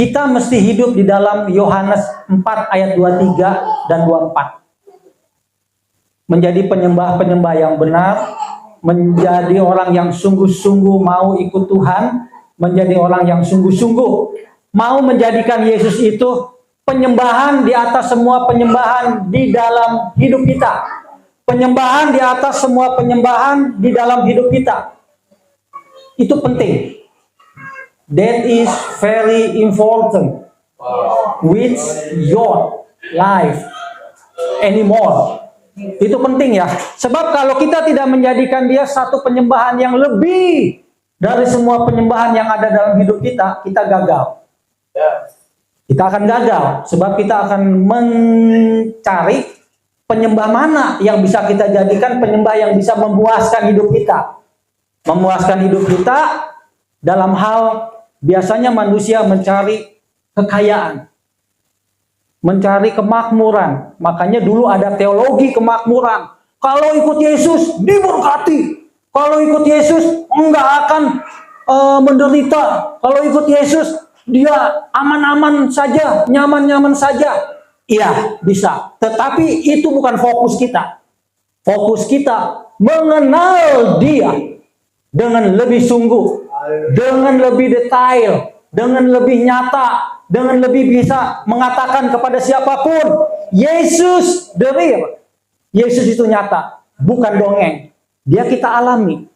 Kita mesti hidup di dalam Yohanes 4 ayat 23 dan 24. Menjadi penyembah-penyembah yang benar, menjadi orang yang sungguh-sungguh mau ikut Tuhan, menjadi orang yang sungguh-sungguh mau menjadikan Yesus itu penyembahan di atas semua penyembahan di dalam hidup kita. Penyembahan di atas semua penyembahan di dalam hidup kita. Itu penting. That is very important with your life anymore. Itu penting ya. Sebab kalau kita tidak menjadikan dia satu penyembahan yang lebih dari semua penyembahan yang ada dalam hidup kita, kita gagal. Kita akan gagal. Sebab kita akan mencari penyembah mana yang bisa kita jadikan penyembah yang bisa memuaskan hidup kita. Memuaskan hidup kita dalam hal biasanya manusia mencari kekayaan, mencari kemakmuran. Makanya dulu ada teologi kemakmuran. Kalau ikut Yesus diberkati. Kalau ikut Yesus enggak akan menderita. Kalau ikut Yesus dia aman-aman saja, nyaman-nyaman saja. Iya, bisa. Tetapi itu bukan fokus kita. Fokus kita mengenal dia dengan lebih sungguh, dengan lebih detail, dengan lebih nyata, dengan lebih bisa mengatakan kepada siapapun, Yesus the real. Yesus itu nyata, bukan dongeng. Dia kita alami.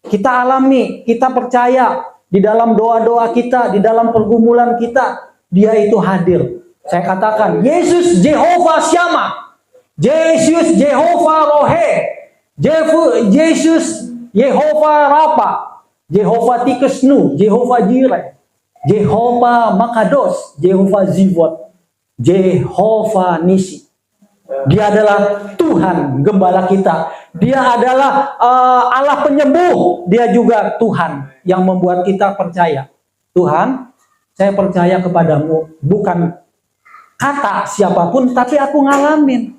Kita alami, kita percaya di dalam doa-doa kita, di dalam pergumulan kita, dia itu hadir. Saya katakan, Yesus Jehovah Shammah, Yesus Jehovah Rohe, Yesus Jehovah Rafa, Jehovah Tikesnu, Jehovah Jireh, Jehovah Makados, Jehovah Zivot, Jehovah Nisi. Dia adalah Tuhan gembala kita. Dia adalah Allah penyembuh. Dia juga Tuhan yang membuat kita percaya. Tuhan, saya percaya kepadamu. Bukan kata siapapun, tapi aku ngalamin.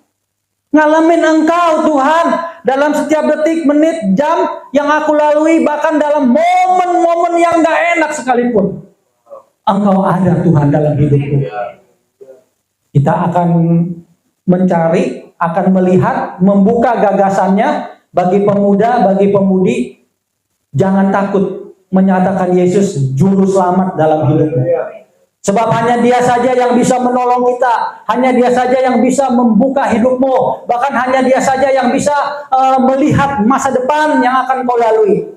Ngalamin Engkau Tuhan dalam setiap detik, menit, jam yang aku lalui, bahkan dalam momen-momen yang gak enak sekalipun. Engkau ada Tuhan dalam hidupku. Kita akan mencari, akan melihat, membuka gagasannya bagi pemuda, bagi pemudi. Jangan takut menyatakan Yesus juru selamat dalam hidupmu. Sebab hanya dia saja yang bisa menolong kita. Hanya dia saja yang bisa membuka hidupmu. Bahkan hanya dia saja yang bisa melihat masa depan yang akan kau lalui.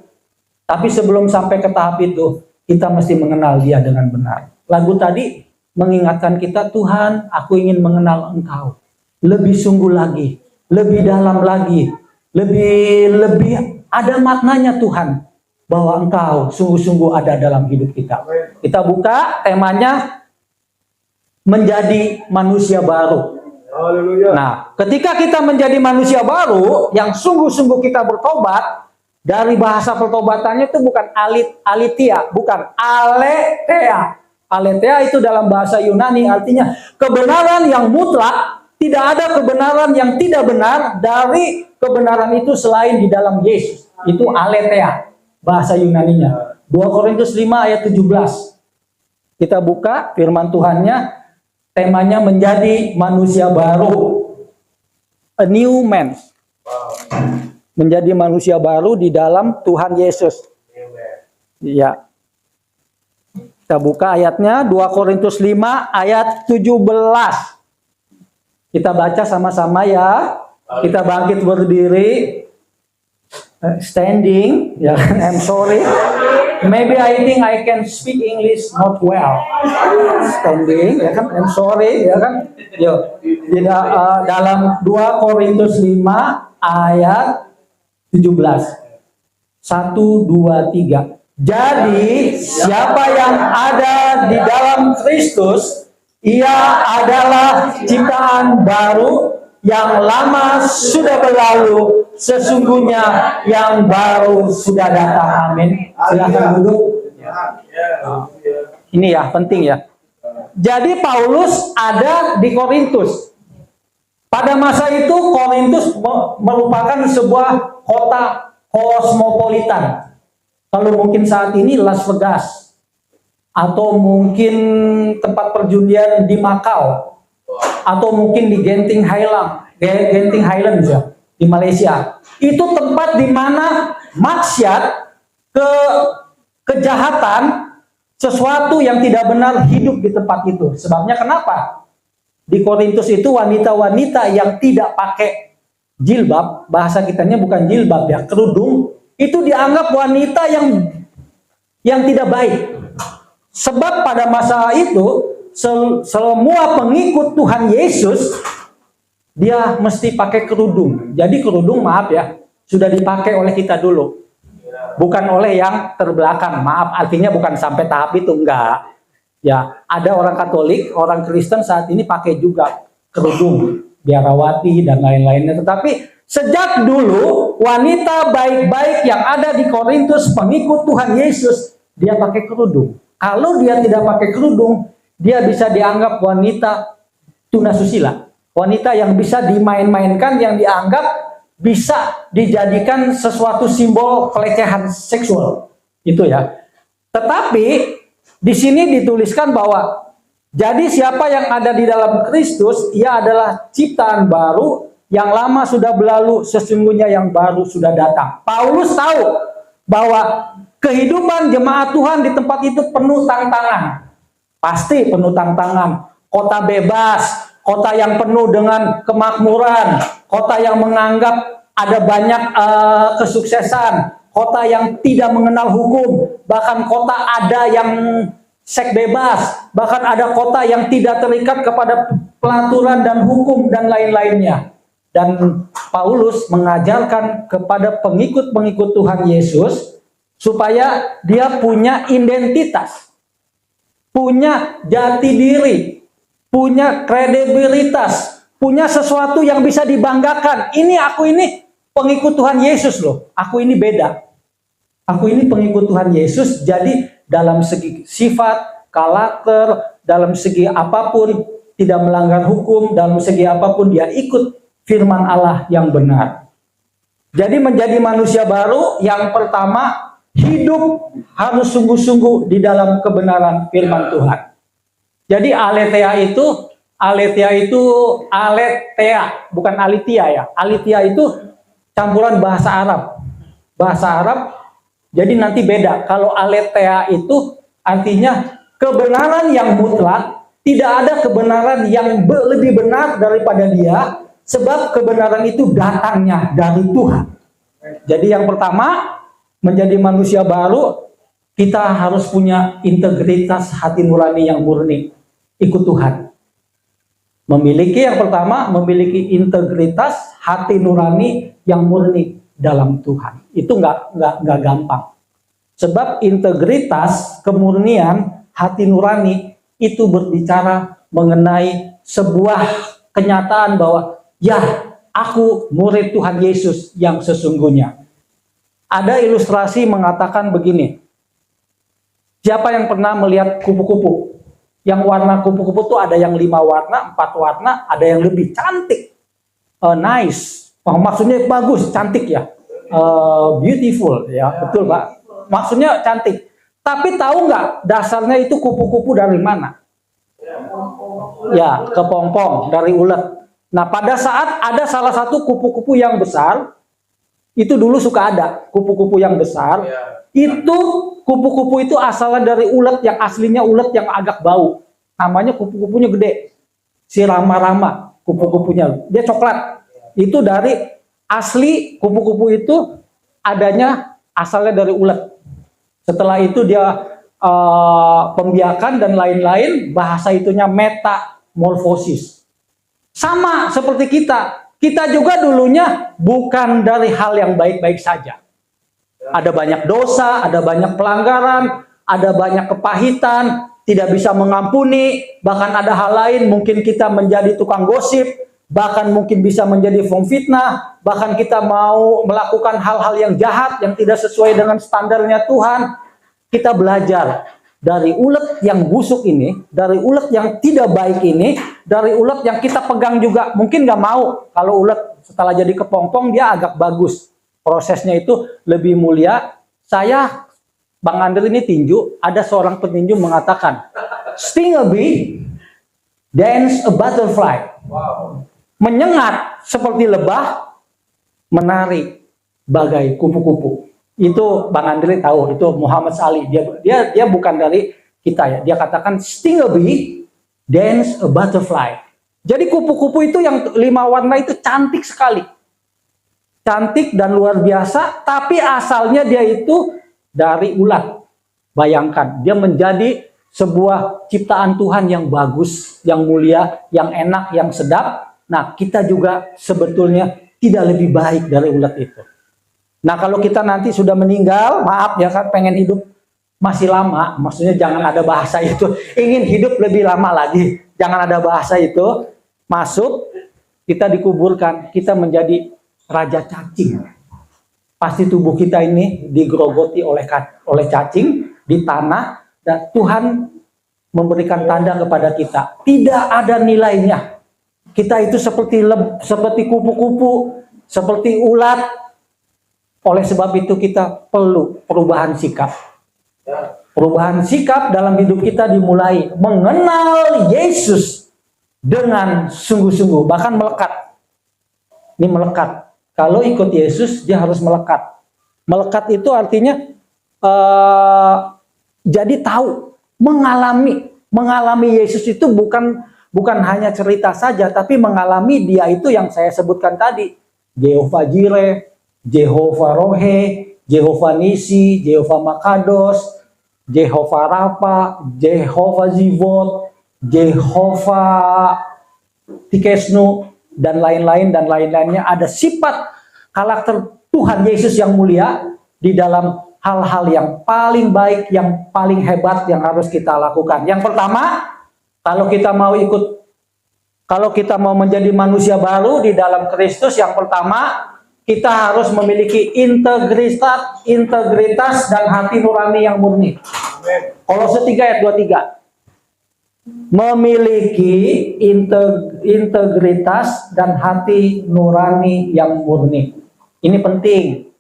Tapi sebelum sampai ke tahap itu, kita mesti mengenal dia dengan benar. Lagu tadi mengingatkan kita, Tuhan, aku ingin mengenal Engkau. Lebih sungguh lagi. Lebih dalam lagi. Lebih ada maknanya Tuhan. Bahwa Engkau sungguh-sungguh ada dalam hidup kita. Kita buka temanya menjadi manusia baru. Nah, ketika kita menjadi manusia baru, yang sungguh-sungguh kita bertobat, dari bahasa pertobatannya itu bukan alitia, bukan aletheia. Aletheia itu dalam bahasa Yunani artinya kebenaran yang mutlak. Tidak ada kebenaran yang tidak benar dari kebenaran itu selain di dalam Yesus. Itu aletheia. Bahasa Yunaninya 2 Korintus 5 ayat 17. Kita buka firman Tuhannya, temanya menjadi manusia baru, a new man. Menjadi manusia baru di dalam Tuhan Yesus. Ya. Kita buka ayatnya 2 Korintus 5 ayat 17. Kita baca sama-sama ya. Kita bangkit berdiri. Standing, ya, I'm sorry. Maybe I think I can speak English not well. Standing, ya kan? I'm sorry, ya kan? Yo, dalam 2 Korintus 5 ayat 17. 1, 2, 3. Jadi siapa yang ada di dalam Kristus, ia adalah ciptaan baru. Yang lama sudah berlalu, sesungguhnya yang baru sudah datang. Amin. Silakan duduk. Ini ya, penting ya. Jadi Paulus ada di Korintus. Pada masa itu Korintus merupakan sebuah kota kosmopolitan. Kalau mungkin saat ini Las Vegas. atau mungkin tempat perjudian di Macau, atau mungkin di Genting Highlands ya, di Malaysia. Itu tempat di mana maksiat, kejahatan, sesuatu yang tidak benar hidup di tempat itu. Sebabnya kenapa? Di Korintus itu wanita-wanita yang tidak pakai jilbab, bahasa kitanya bukan jilbab ya, kerudung, itu dianggap wanita yang tidak baik. Sebab pada masa itu semua pengikut Tuhan Yesus dia mesti pakai kerudung. Jadi kerudung, maaf ya, sudah dipakai oleh kita dulu, bukan oleh yang terbelakang. Maaf, artinya bukan sampai tahap itu, enggak. Ya, ada orang Katolik, orang Kristen saat ini pakai juga kerudung, biarawati dan lain-lainnya. Tetapi sejak dulu wanita baik-baik yang ada di Korintus, pengikut Tuhan Yesus, dia pakai kerudung. Kalau dia tidak pakai kerudung, dia bisa dianggap wanita tunasusila. Wanita yang bisa dimain-mainkan, yang dianggap bisa dijadikan sesuatu simbol pelecehan seksual. Itu ya. Tetapi di sini dituliskan bahwa jadi siapa yang ada di dalam Kristus, ia adalah ciptaan baru, yang lama sudah berlalu, sesungguhnya yang baru sudah datang. Paulus tahu bahwa kehidupan jemaat Tuhan di tempat itu penuh tantangan. Pasti penuh tantangan. Kota bebas, kota yang penuh dengan kemakmuran, kota yang menganggap ada banyak kesuksesan, kota yang tidak mengenal hukum, bahkan kota ada yang seks bebas, bahkan ada kota yang tidak terikat kepada peraturan dan hukum dan lain-lainnya. Dan Paulus mengajarkan kepada pengikut-pengikut Tuhan Yesus supaya dia punya identitas, punya jati diri, punya kredibilitas, punya sesuatu yang bisa dibanggakan. Aku ini pengikut Tuhan Yesus loh. Aku ini beda. Aku ini pengikut Tuhan Yesus. Jadi dalam segi sifat, karakter, dalam segi apapun tidak melanggar hukum, dalam segi apapun dia ikut firman Allah yang benar. Jadi menjadi manusia baru, yang pertama, hidup harus sungguh-sungguh di dalam kebenaran firman Tuhan. Jadi aletheia itu bukan alitia ya. Alitia itu campuran bahasa Arab. Bahasa Arab, jadi nanti beda. Kalau aletheia itu artinya kebenaran yang mutlak, tidak ada kebenaran yang lebih benar daripada dia, sebab kebenaran itu datangnya dari Tuhan. Jadi yang pertama, menjadi manusia baru, kita harus punya integritas hati nurani yang murni, ikut Tuhan. Yang pertama, memiliki integritas hati nurani yang murni dalam Tuhan. Itu nggak gampang. Sebab integritas, kemurnian, hati nurani itu berbicara mengenai sebuah kenyataan bahwa ya, aku murid Tuhan Yesus yang sesungguhnya. Ada ilustrasi mengatakan begini. Siapa yang pernah melihat kupu-kupu? Yang warna kupu-kupu itu ada yang 5 warna, 4 warna, ada yang lebih cantik. Nice. Maksudnya bagus, cantik ya. Beautiful ya, betul Pak. Maksudnya cantik. Tapi tahu nggak dasarnya itu kupu-kupu dari mana? Ya, kepompong, dari ulet. Nah, pada saat ada salah satu kupu-kupu yang besar, itu dulu suka ada kupu-kupu yang besar, itu kupu-kupu itu asalnya dari ulet yang aslinya ulet yang agak bau. Namanya kupu-kupunya gede. Si Rama-Rama, kupu-kupunya. Dia coklat. Itu dari asli kupu-kupu itu adanya asalnya dari ulet. Setelah itu dia pembiakan dan lain-lain, bahasa itunya metamorfosis. Sama seperti kita. Kita juga dulunya bukan dari hal yang baik-baik saja. Ada banyak dosa, ada banyak pelanggaran, ada banyak kepahitan, tidak bisa mengampuni, bahkan ada hal lain, mungkin kita menjadi tukang gosip, bahkan mungkin bisa menjadi pemfitnah, bahkan kita mau melakukan hal-hal yang jahat, yang tidak sesuai dengan standarnya Tuhan. Kita belajar dari ulet yang busuk ini, dari ulet yang tidak baik ini, dari ulet yang kita pegang juga, mungkin nggak mau. Kalau ulet setelah jadi kepompong, dia agak bagus. Prosesnya itu lebih mulia. Saya Bang Andre ini tinju, ada seorang petinju mengatakan, sting a bee, dance a butterfly. Wow. Menyengat seperti lebah, menari bagai kupu-kupu. Itu Bang Andre tahu, itu Muhammad Ali. Dia bukan dari kita ya. Dia katakan sting a bee, dance a butterfly. Jadi kupu-kupu itu yang 5 warna itu cantik sekali. Cantik dan luar biasa, tapi asalnya dia itu dari ulat. Bayangkan, dia menjadi sebuah ciptaan Tuhan yang bagus, yang mulia, yang enak, yang sedap. Nah, kita juga sebetulnya tidak lebih baik dari ulat itu. Nah, kalau kita nanti sudah meninggal, maaf ya kan, pengen hidup masih lama, maksudnya jangan ada bahasa itu, ingin hidup lebih lama lagi, jangan ada bahasa itu, masuk, kita dikuburkan, kita menjadi raja cacing. Pasti tubuh kita ini digerogoti oleh cacing di tanah, dan Tuhan memberikan tanda kepada kita. Tidak ada nilainya. Kita itu seperti kupu-kupu, seperti ulat. Oleh sebab itu kita perlu perubahan sikap. Perubahan sikap dalam hidup kita dimulai mengenal Yesus dengan sungguh-sungguh, bahkan melekat. Ini melekat. Kalau ikut Yesus, dia harus melekat. Melekat itu artinya jadi tahu, mengalami Yesus itu bukan hanya cerita saja, tapi mengalami dia itu yang saya sebutkan tadi. Jehovah Jireh, Jehovah Rohe, Jehovah Nisi, Jehovah Makados, Jehovah Rafa, Jehovah Zivot, Jehovah Tikesnu, dan lain-lainnya. Ada sifat karakter Tuhan Yesus yang mulia di dalam hal-hal yang paling baik, yang paling hebat yang harus kita lakukan. Yang pertama, kalau kita mau menjadi manusia baru di dalam Kristus, yang pertama kita harus memiliki integritas dan hati nurani yang murni. Kolose 3 ayat 23. Memiliki integritas dan hati nurani yang murni. Ini penting.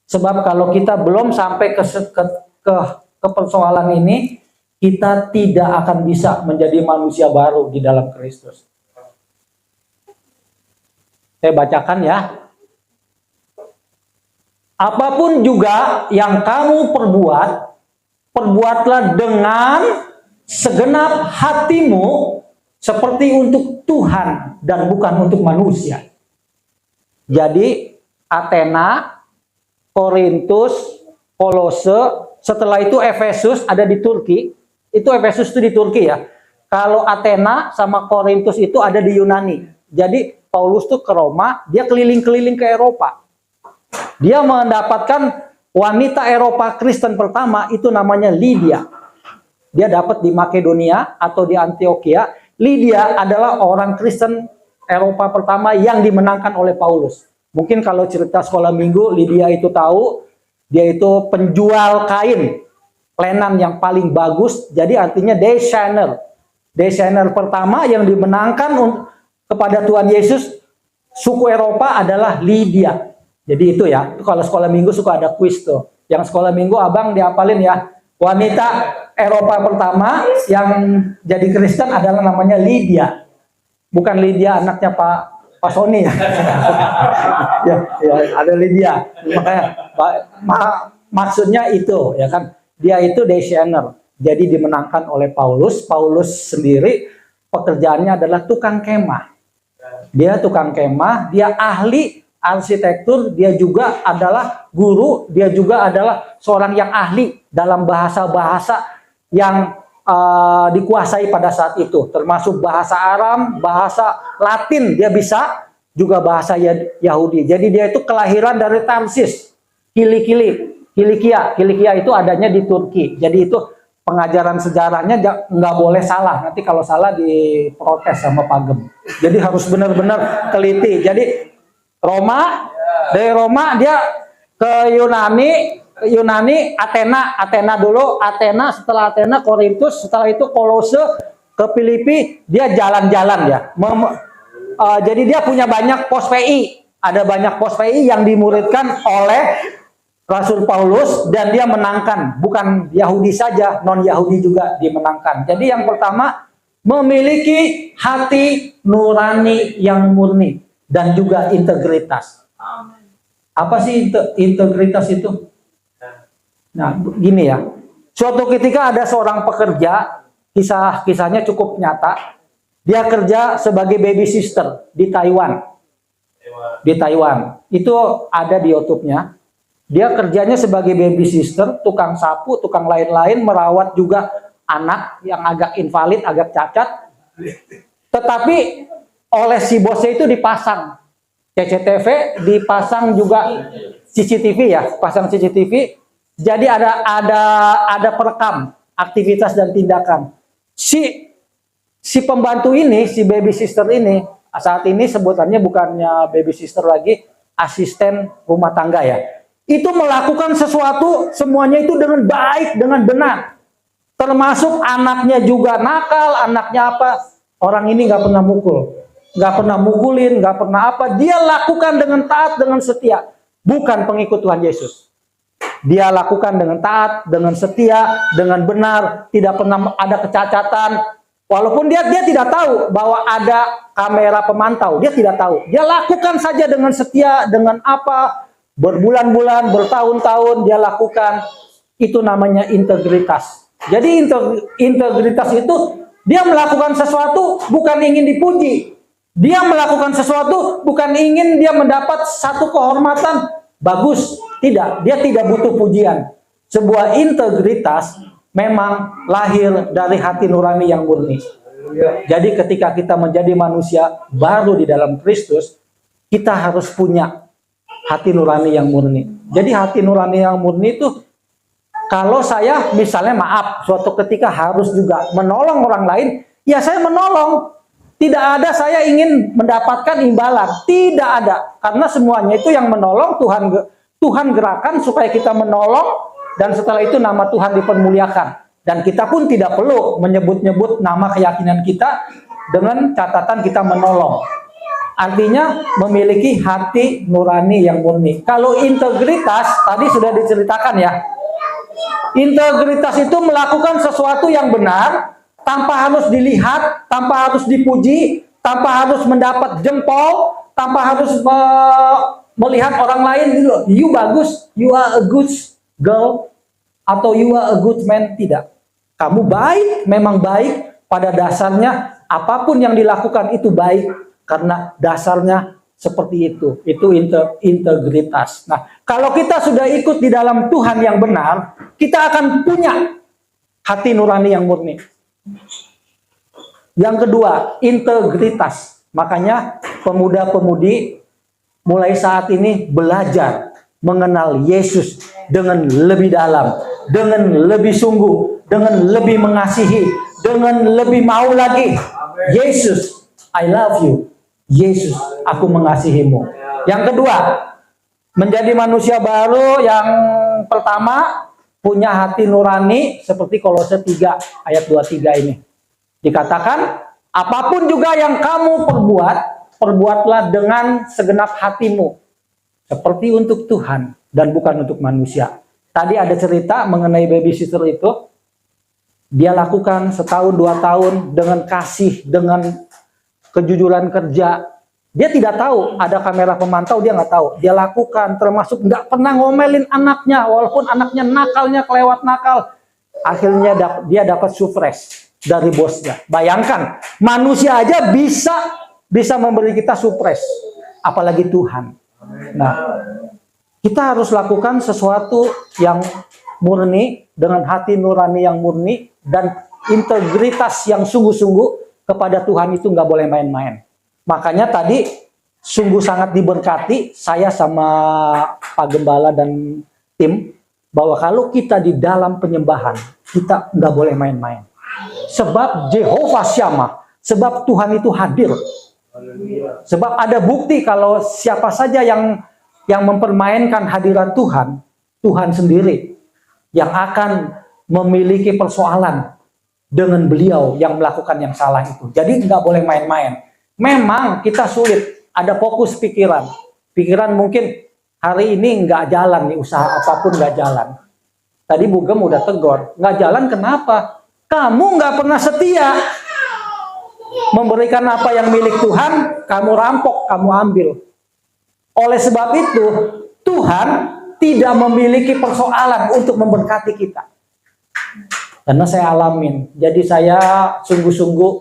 Sebab kalau kita belum sampai ke persoalan ini, kita tidak akan bisa menjadi manusia baru di dalam Kristus. Saya bacakan ya. Apapun juga yang kamu perbuat, perbuatlah dengan segenap hatimu seperti untuk Tuhan dan bukan untuk manusia. Jadi Athena, Korintus, Kolose, setelah itu Efesus ada di Turki. Itu Efesus itu di Turki ya. Kalau Athena sama Korintus itu ada di Yunani. Jadi Paulus tuh ke Roma, dia keliling-keliling ke Eropa. Dia mendapatkan wanita Eropa Kristen pertama, itu namanya Lydia. Dia dapat di Makedonia atau di Antioquia. Lydia adalah orang Kristen Eropa pertama yang dimenangkan oleh Paulus. Mungkin kalau cerita sekolah minggu, Lydia itu tahu, dia itu penjual kain lenan yang paling bagus. Jadi artinya desainer. Desainer pertama yang dimenangkan kepada Tuhan Yesus, suku Eropa adalah Lydia. Jadi itu ya, kalau sekolah minggu suka ada kuis tuh. Yang sekolah minggu abang diapalin ya. Wanita Eropa pertama yang jadi Kristen adalah namanya Lydia. Bukan Lydia anaknya Pak Sony ya. ya, ada Lydia. Makanya maksudnya itu ya kan. Dia itu desainer. Jadi dimenangkan oleh Paulus. Paulus sendiri pekerjaannya adalah tukang kemah. Dia tukang kemah, dia ahli arsitektur, dia juga adalah guru, dia juga adalah seorang yang ahli dalam bahasa-bahasa yang dikuasai pada saat itu, termasuk bahasa Aram, bahasa Latin dia bisa, juga bahasa Yahudi. Jadi dia itu kelahiran dari Tarsis, Kilikia itu adanya di Turki. Jadi itu pengajaran sejarahnya nggak boleh salah, nanti kalau salah diprotes sama Pagem. Jadi harus benar-benar teliti. Jadi dari Roma dia ke Yunani, Athena dulu, setelah Athena Korintus, setelah itu Kolose, ke Filipi, dia jalan-jalan ya. Jadi dia punya banyak pos PI, ada banyak pos PI yang dimuridkan oleh Rasul Paulus, dan dia menangkan. Bukan Yahudi saja, non-Yahudi juga dimenangkan. Jadi yang pertama, memiliki hati nurani yang murni dan juga integritas. Apa sih integritas itu? Nah, gini ya. Suatu ketika ada seorang pekerja, kisahnya cukup nyata. Dia kerja sebagai baby sister di Taiwan. Di Taiwan. Itu ada di YouTube-nya. Dia kerjanya sebagai baby sister, tukang sapu, tukang lain-lain, merawat juga anak yang agak invalid, agak cacat. Tetapi oleh si bosnya itu dipasang CCTV, dipasang juga CCTV ya, pasang CCTV. Jadi ada perekam aktivitas dan tindakan. Si pembantu ini, si baby sister ini, saat ini sebutannya bukannya baby sister lagi, asisten rumah tangga ya. Itu melakukan sesuatu semuanya itu dengan baik, dengan benar. Termasuk anaknya juga nakal, anaknya apa? Orang ini nggak pernah mukul, nggak pernah mukulin, nggak pernah apa. Dia lakukan dengan taat, dengan setia. Bukan pengikut Tuhan Yesus. Dia lakukan dengan taat, dengan setia, dengan benar, tidak pernah ada kecacatan. Walaupun dia tidak tahu bahwa ada kamera pemantau, dia tidak tahu. Dia lakukan saja dengan setia, dengan apa, berbulan-bulan, bertahun-tahun dia lakukan. Itu namanya integritas. Jadi integritas itu dia melakukan sesuatu bukan ingin dipuji. Dia melakukan sesuatu bukan ingin dia mendapat satu kehormatan bagus. Tidak, dia tidak butuh pujian. Sebuah integritas memang lahir dari hati nurani yang murni. Jadi ketika kita menjadi manusia baru di dalam Kristus, kita harus punya hati nurani yang murni. Jadi hati nurani yang murni itu, kalau saya misalnya maaf, suatu ketika harus juga menolong orang lain, ya saya menolong. Tidak ada saya ingin mendapatkan imbalan. Tidak ada. Karena semuanya itu yang menolong Tuhan gerakan supaya kita menolong, dan setelah itu nama Tuhan dipermuliakan. Dan kita pun tidak perlu menyebut-nyebut nama keyakinan kita dengan catatan kita menolong. Artinya memiliki hati nurani yang murni. Kalau integritas, tadi sudah diceritakan ya. Integritas itu melakukan sesuatu yang benar, tanpa harus dilihat, tanpa harus dipuji, tanpa harus mendapat jempol, tanpa harus melihat orang lain gitu. You bagus, you are a good girl, atau you are a good man. Tidak. Kamu baik, memang baik. Pada dasarnya apapun yang dilakukan itu baik. Karena dasarnya seperti itu. Itu integritas. Nah, kalau kita sudah ikut di dalam Tuhan yang benar, kita akan punya hati nurani yang murni. Yang kedua, integritas. Makanya pemuda-pemudi mulai saat ini belajar mengenal Yesus dengan lebih dalam, dengan lebih sungguh, dengan lebih mengasihi, dengan lebih mau lagi. Yesus, I love you. Yesus, aku mengasihimu. Yang kedua, menjadi manusia baru. Yang pertama, punya hati nurani seperti Kolose 3 ayat 23 ini. Dikatakan, apapun juga yang kamu perbuat, perbuatlah dengan segenap hatimu. Seperti untuk Tuhan dan bukan untuk manusia. Tadi ada cerita mengenai baby sister itu. Dia lakukan setahun, 2 tahun dengan kasih, dengan kejujuran kerja. Dia tidak tahu ada kamera pemantau, dia nggak tahu. Dia lakukan, termasuk nggak pernah ngomelin anaknya, walaupun anaknya nakalnya kelewat nakal. Akhirnya dia dapat surprise dari bosnya. Bayangkan, manusia aja bisa memberi kita surprise, apalagi Tuhan. Nah, kita harus lakukan sesuatu yang murni, dengan hati nurani yang murni, dan integritas yang sungguh-sungguh kepada Tuhan itu nggak boleh main-main. Makanya tadi sungguh sangat diberkati saya sama Pak Gembala dan tim, bahwa kalau kita di dalam penyembahan, kita nggak boleh main-main. Sebab Jehovah Syamah, sebab Tuhan itu hadir. Sebab ada bukti kalau siapa saja yang mempermainkan hadirat Tuhan, Tuhan sendiri yang akan memiliki persoalan dengan beliau yang melakukan yang salah itu. Jadi nggak boleh main-main. Memang kita sulit, ada fokus pikiran. Pikiran mungkin hari ini nggak jalan nih, usaha apapun nggak jalan. Tadi Bu Gem udah tegur, nggak jalan kenapa? Kamu nggak pernah setia. Memberikan apa yang milik Tuhan, kamu rampok, kamu ambil. Oleh sebab itu, Tuhan tidak memiliki persoalan untuk memberkati kita. Karena saya alamin. Jadi saya sungguh-sungguh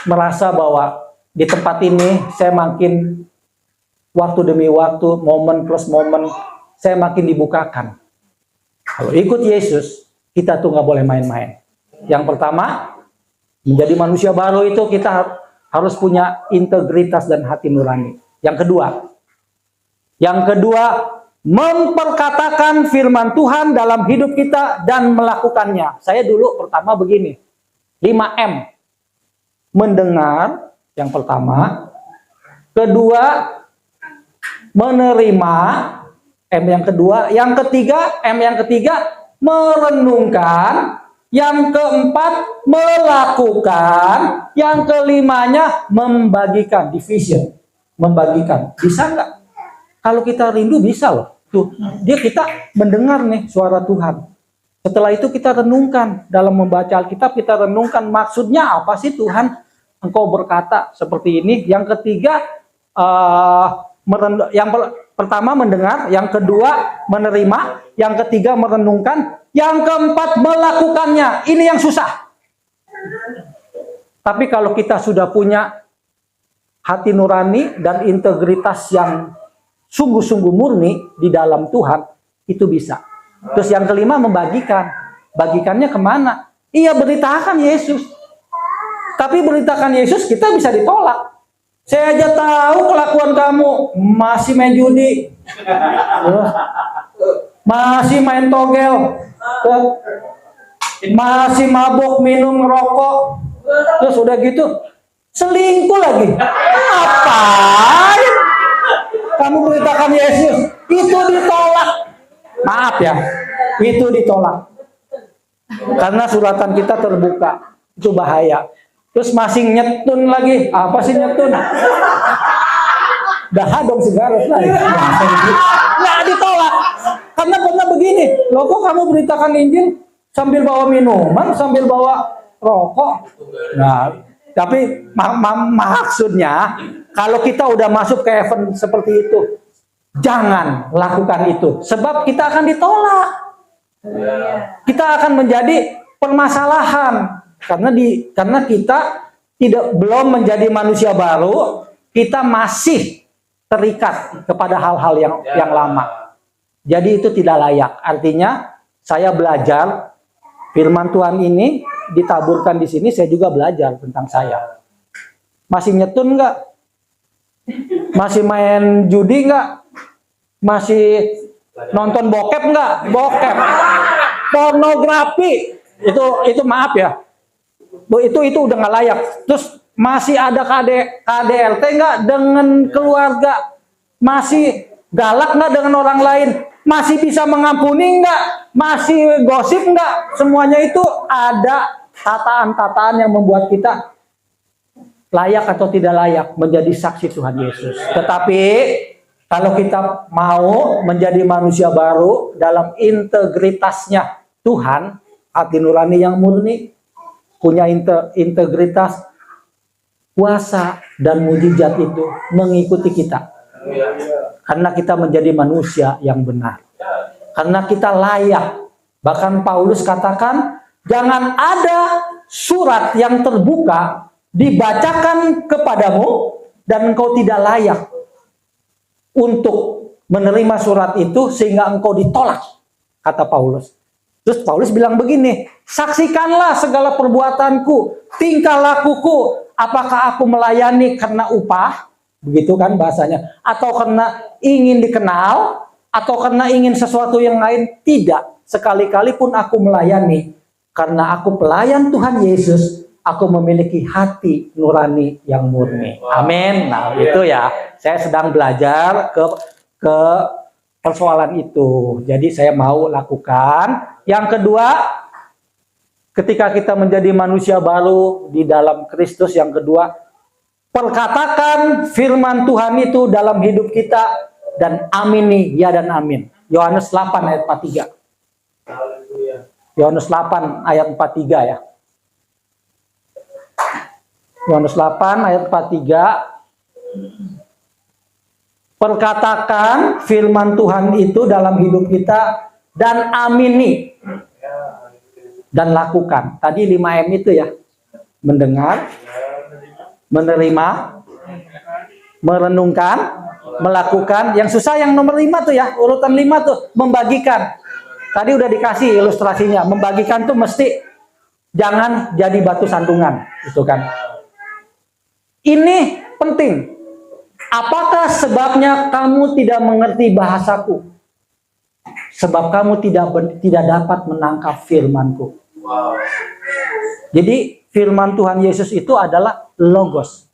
merasa bahwa di tempat ini saya makin waktu demi waktu, momen plus momen, saya makin dibukakan. Kalau ikut Yesus, kita tuh nggak boleh main-main. Yang pertama, menjadi manusia baru itu kita harus punya integritas dan hati nurani. Yang kedua, memperkatakan firman Tuhan dalam hidup kita dan melakukannya. Saya dulu pertama begini, 5M. Mendengar, yang pertama. Kedua, menerima, M yang kedua. Yang ketiga, M yang ketiga, merenungkan. Yang keempat, melakukan. Yang kelimanya, membagikan, division. Membagikan. Bisa nggak? Kalau kita rindu bisa loh. Tuh, kita mendengar nih suara Tuhan. Setelah itu kita renungkan. Dalam membaca Alkitab kita renungkan maksudnya apa sih Tuhan? Engkau berkata seperti ini. Yang ketiga, yang pertama mendengar, yang kedua menerima, yang ketiga merenungkan, yang keempat melakukannya. Ini yang susah. Tapi kalau kita sudah punya hati nurani dan integritas yang sungguh-sungguh murni di dalam Tuhan, itu bisa. Terus yang kelima membagikan. Bagikannya kemana? Iya, beritakan Yesus. Tapi beritakan Yesus kita bisa ditolak. Saya aja tahu kelakuan kamu, masih main judi, masih main togel, masih mabuk, minum, rokok, terus udah gitu selingkuh lagi. Ngapain kamu beritakan Yesus? Itu ditolak. Maaf ya, itu ditolak. Karena suratan kita terbuka, itu bahaya. Terus masih nyetun lagi. Apa sih nyetun? Dah dong segala lagi. Nah, ditolak. Karena pernah begini. Loh, kok kamu beritakan Injil sambil bawa minuman, sambil bawa rokok? Nah, tapi maksudnya kalau kita udah masuk ke event seperti itu, jangan lakukan itu. Sebab kita akan ditolak. Kita akan menjadi permasalahan. Karena kita belum menjadi manusia baru, kita masih terikat kepada hal-hal yang lama. Jadi itu tidak layak. Artinya saya belajar firman Tuhan ini ditaburkan di sini, saya juga belajar tentang saya. Masih nyetun nggak? Masih main judi nggak? Masih nonton bokep nggak? Bokep. Pornografi. Itu maaf ya. Itu udah nggak layak. Terus masih ada KDRT nggak dengan keluarga? Masih galak nggak dengan orang lain? Masih bisa mengampuni nggak? Masih gosip nggak? Semuanya itu ada tataan-tataan yang membuat kita layak atau tidak layak menjadi saksi Tuhan Yesus. Tetapi kalau kita mau menjadi manusia baru dalam integritasnya Tuhan, hati nurani yang murni, punya integritas, kuasa dan mujizat itu mengikuti kita. Karena kita menjadi manusia yang benar. Karena kita layak. Bahkan Paulus katakan, jangan ada surat yang terbuka dibacakan kepadamu dan engkau tidak layak untuk menerima surat itu sehingga engkau ditolak, kata Paulus. Terus Paulus bilang begini, saksikanlah segala perbuatanku, tingkah lakuku, apakah aku melayani karena upah, begitu kan bahasanya, atau karena ingin dikenal, atau karena ingin sesuatu yang lain. Tidak, sekali-kali pun aku melayani, karena aku pelayan Tuhan Yesus, aku memiliki hati nurani yang murni. Amin. Nah itu ya, saya sedang belajar ke persoalan itu. Jadi saya mau lakukan. Yang kedua, ketika kita menjadi manusia baru di dalam Kristus, yang kedua, perkatakan firman Tuhan itu dalam hidup kita dan amini, ya dan amin. Yohanes 8 ayat 43. Yohanes 8 ayat 43 ya. Yohanes 8 ayat 43. Perkatakan firman Tuhan itu dalam hidup kita dan amini dan lakukan. Tadi 5M itu ya. Mendengar, menerima, merenungkan, melakukan. Yang susah yang nomor 5 tuh ya, urutan 5 tuh, membagikan. Tadi udah dikasih ilustrasinya. Membagikan tuh mesti jangan jadi batu sandungan, gitu kan. Ini penting. Apakah sebabnya kamu tidak mengerti bahasaku? Sebab kamu tidak dapat menangkap firmanku. Wow. Jadi firman Tuhan Yesus itu adalah logos.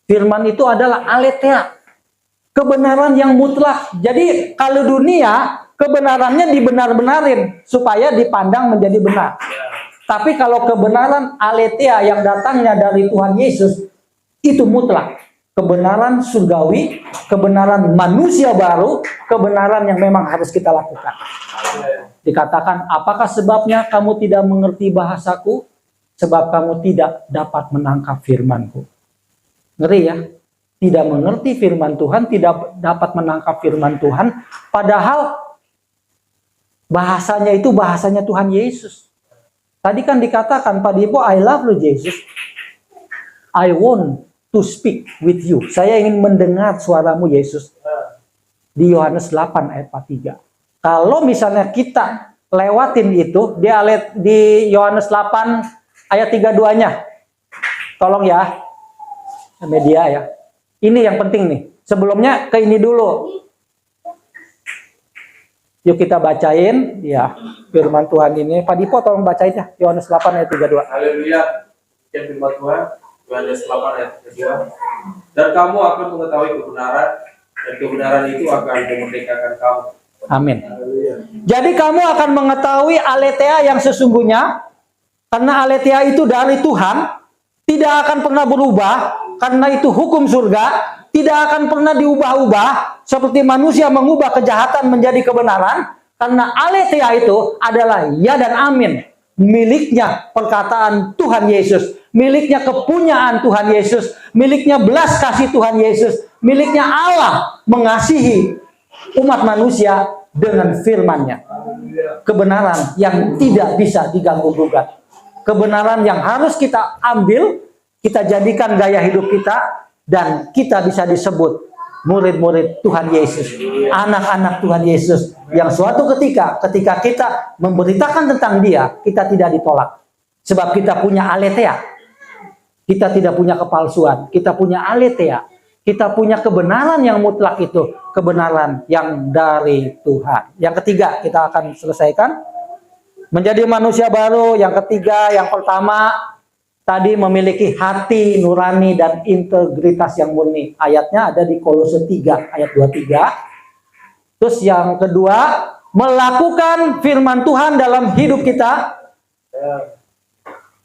Firman itu adalah aletheia. Kebenaran yang mutlak. Jadi kalau dunia kebenarannya dibenar-benarin supaya dipandang menjadi benar. Tapi kalau kebenaran aletheia yang datangnya dari Tuhan Yesus itu mutlak. Kebenaran surgawi, kebenaran manusia baru, kebenaran yang memang harus kita lakukan. Dikatakan, apakah sebabnya kamu tidak mengerti bahasaku? Sebab kamu tidak dapat menangkap firmanku. Ngeri ya? Tidak mengerti firman Tuhan, tidak dapat menangkap firman Tuhan, padahal bahasanya itu bahasanya Tuhan Yesus. Tadi kan dikatakan, Pak Dipo, I love you Jesus. I want to speak with you. Saya ingin mendengar suaramu Yesus. Di Yohanes 8 ayat 43. Kalau misalnya kita lewatin itu di Yohanes 8 ayat 32-nya. Tolong ya. Media ya. Ini yang penting nih. Sebelumnya ke ini dulu. Yuk kita bacain ya firman Tuhan ini. Pak Dipo tolong bacain ya. Yohanes 8 ayat 32. Haleluya. Firman Tuhan. Yohanes 8 ayat 2. Dan kamu akan mengetahui kebenaran, dan kebenaran itu akan memerdekakan kamu. Amin. Jadi kamu akan mengetahui aletheia yang sesungguhnya, karena aletheia itu dari Tuhan, tidak akan pernah berubah, karena itu hukum surga, tidak akan pernah diubah-ubah, seperti manusia mengubah kejahatan menjadi kebenaran, karena aletheia itu adalah ya dan amin. Miliknya perkataan Tuhan Yesus, miliknya kepunyaan Tuhan Yesus, miliknya belas kasih Tuhan Yesus, miliknya Allah mengasihi umat manusia dengan firman-Nya. Kebenaran yang tidak bisa diganggu-gugat. Kebenaran yang harus kita ambil, kita jadikan gaya hidup kita, dan kita bisa disebut murid-murid Tuhan Yesus, anak-anak Tuhan Yesus, yang suatu ketika kita memberitakan tentang Dia, kita tidak ditolak. Sebab kita punya aletheia. Kita tidak punya kepalsuan, kita punya aletheia. Kita punya kebenaran yang mutlak itu, kebenaran yang dari Tuhan. Yang ketiga, kita akan selesaikan. Menjadi manusia baru, yang ketiga, yang pertama, tadi memiliki hati nurani dan integritas yang murni. Ayatnya ada di Kolose 3 ayat 23. Terus yang kedua, melakukan firman Tuhan dalam hidup kita.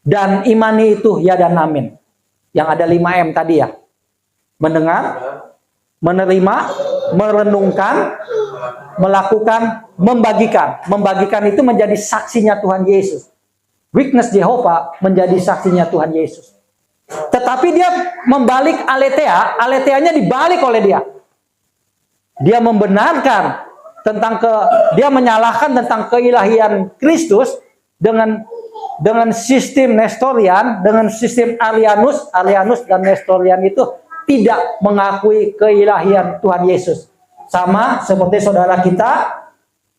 Dan imani itu ya dan amin. Yang ada 5M tadi ya. Mendengar, menerima, merenungkan, melakukan, membagikan. Membagikan itu menjadi saksinya Tuhan Yesus. Witness Jehovah menjadi saksinya Tuhan Yesus. Tetapi dia membalik aletheia, aletheanya dibalik oleh dia. Dia membenarkan tentang dia menyalahkan tentang keilahian Kristus dengan sistem Nestorian, dengan sistem Arianus dan Nestorian itu tidak mengakui keilahian Tuhan Yesus. Sama seperti saudara kita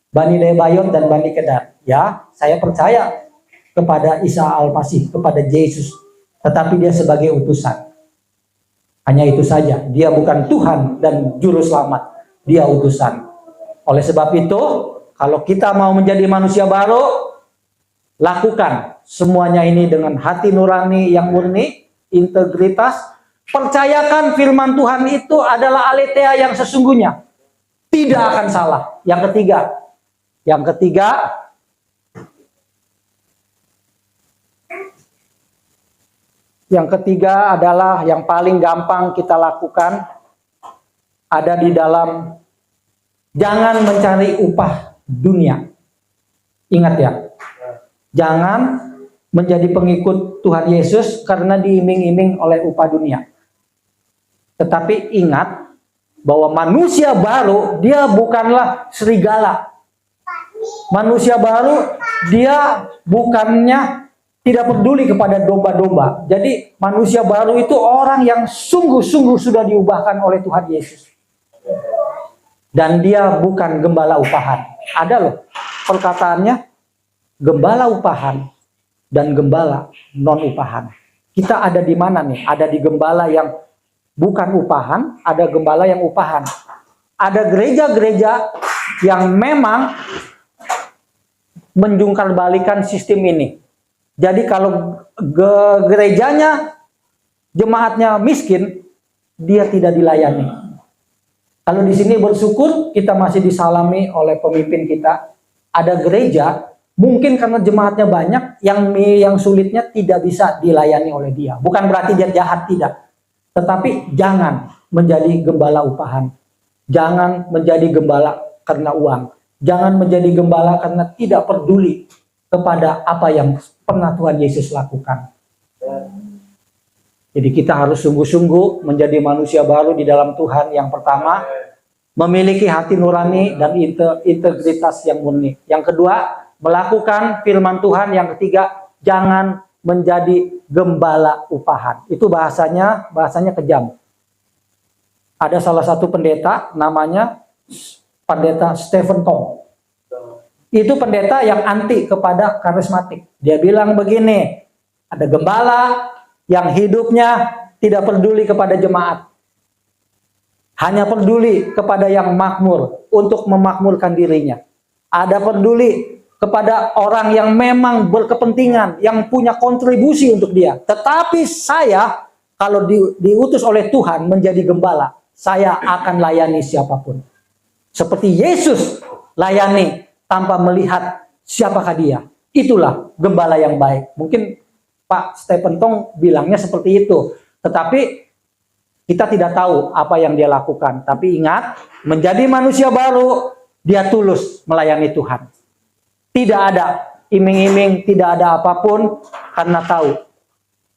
Bani Lebayot dan Bani Kedar. Ya, saya percaya kepada Isa Al-Masih, kepada Yesus, tetapi dia sebagai utusan. Hanya itu saja, dia bukan Tuhan dan juru selamat, dia utusan. Oleh sebab itu, kalau kita mau menjadi manusia baru, lakukan semuanya ini dengan hati nurani yang murni, integritas. Percayakan firman Tuhan itu adalah aletheia yang sesungguhnya, tidak akan salah. Yang ketiga, yang ketiga adalah yang paling gampang kita lakukan, ada di dalam Jangan mencari upah dunia. Ingat ya, jangan menjadi pengikut Tuhan Yesus karena diiming-iming oleh upah dunia. Tetapi ingat bahwa manusia baru, dia bukanlah serigala. Manusia baru, dia bukannya tidak peduli kepada domba-domba. Jadi manusia baru itu orang yang sungguh-sungguh sudah diubahkan oleh Tuhan Yesus. Dan dia bukan gembala upahan. Ada loh perkataannya, gembala upahan dan gembala non upahan. Kita ada di mana nih? Ada di gembala yang bukan upahan, ada gembala yang upahan. Ada gereja-gereja yang memang menjungkarbalikan sistem ini. Jadi kalau gerejanya, jemaatnya miskin, dia tidak dilayani. Kalau di sini bersyukur, kita masih disalami oleh pemimpin kita. Ada gereja, mungkin karena jemaatnya banyak, yang sulitnya tidak bisa dilayani oleh dia. Bukan berarti dia jahat, tidak. Tetapi jangan menjadi gembala upahan. Jangan menjadi gembala karena uang. Jangan menjadi gembala karena tidak peduli kepada apa yang pernah Tuhan Yesus lakukan. Jadi kita harus sungguh-sungguh menjadi manusia baru di dalam Tuhan. Yang pertama, memiliki hati nurani dan integritas yang murni. Yang kedua, melakukan firman Tuhan. Yang ketiga, jangan menjadi gembala upahan. Itu bahasanya kejam. Ada salah satu pendeta namanya Pendeta Stephen Tong. Itu pendeta yang anti kepada karismatik. Dia bilang begini, ada gembala yang hidupnya tidak peduli kepada jemaat. Hanya peduli kepada yang makmur untuk memakmurkan dirinya. Ada peduli kepada orang yang memang berkepentingan, yang punya kontribusi untuk dia. Tetapi saya, kalau diutus oleh Tuhan menjadi gembala, saya akan layani siapapun. Seperti Yesus layani tanpa melihat siapakah dia. Itulah gembala yang baik. Mungkin Pak Stephen Tong bilangnya seperti itu. Tetapi kita tidak tahu apa yang dia lakukan. Tapi ingat, menjadi manusia baru, dia tulus melayani Tuhan. Tidak ada iming-iming, tidak ada apapun, karena tahu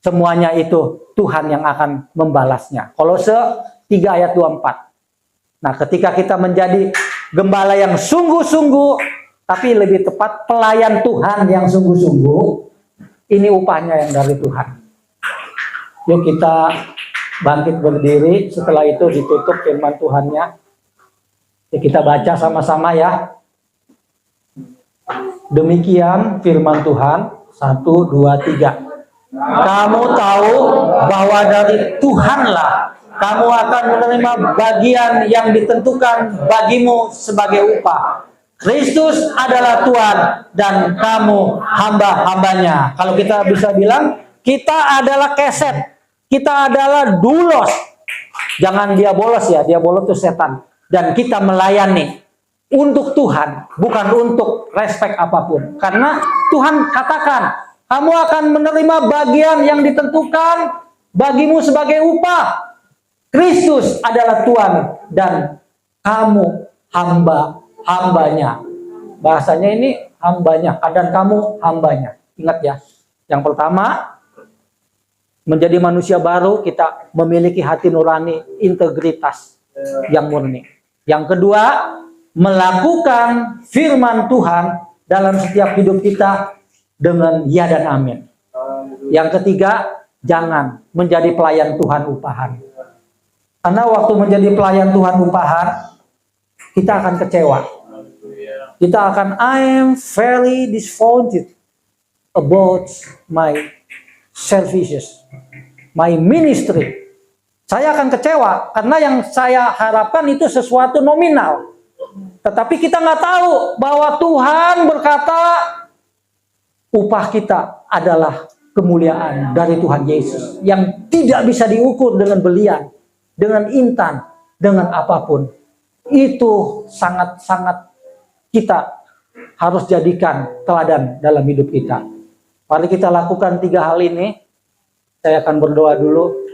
semuanya itu Tuhan yang akan membalasnya. Kolose 3 ayat 24. Nah, ketika kita menjadi gembala yang sungguh-sungguh, tapi lebih tepat pelayan Tuhan yang sungguh-sungguh, ini upahnya yang dari Tuhan. Yuk kita bangkit berdiri, setelah itu ditutup firman Tuhannya. Ya, kita baca sama-sama ya. Demikian firman Tuhan, 1, 2, 3. Kamu tahu bahwa dari Tuhanlah kamu akan menerima bagian yang ditentukan bagimu sebagai upah. Kristus adalah Tuhan dan kamu hamba-hambanya. Kalau kita bisa bilang, kita adalah keset, kita adalah doulos. Jangan dia bolos ya, dia bolos itu setan. Dan kita melayani untuk Tuhan, bukan untuk respek apapun. Karena Tuhan katakan, kamu akan menerima bagian yang ditentukan bagimu sebagai upah. Kristus adalah Tuhan dan kamu hamba-hambanya. Bahasanya ini hambanya, dan kamu hambanya. Ingat ya, yang pertama, menjadi manusia baru, kita memiliki hati nurani, integritas yang murni. Yang kedua, melakukan firman Tuhan dalam setiap hidup kita dengan ya dan amin. Yang ketiga, jangan menjadi pelayan Tuhan upahan. Karena waktu menjadi pelayan Tuhan upahan, kita akan kecewa. Kita akan, I am very disappointed about my services, my ministry. Saya akan kecewa karena yang saya harapkan itu sesuatu nominal. Tetapi kita nggak tahu bahwa Tuhan berkata upah kita adalah kemuliaan dari Tuhan Yesus yang tidak bisa diukur dengan belian, dengan intan, dengan apapun. Itu sangat-sangat kita harus jadikan teladan dalam hidup kita. Mari kita lakukan 3 hal ini. Saya akan berdoa dulu.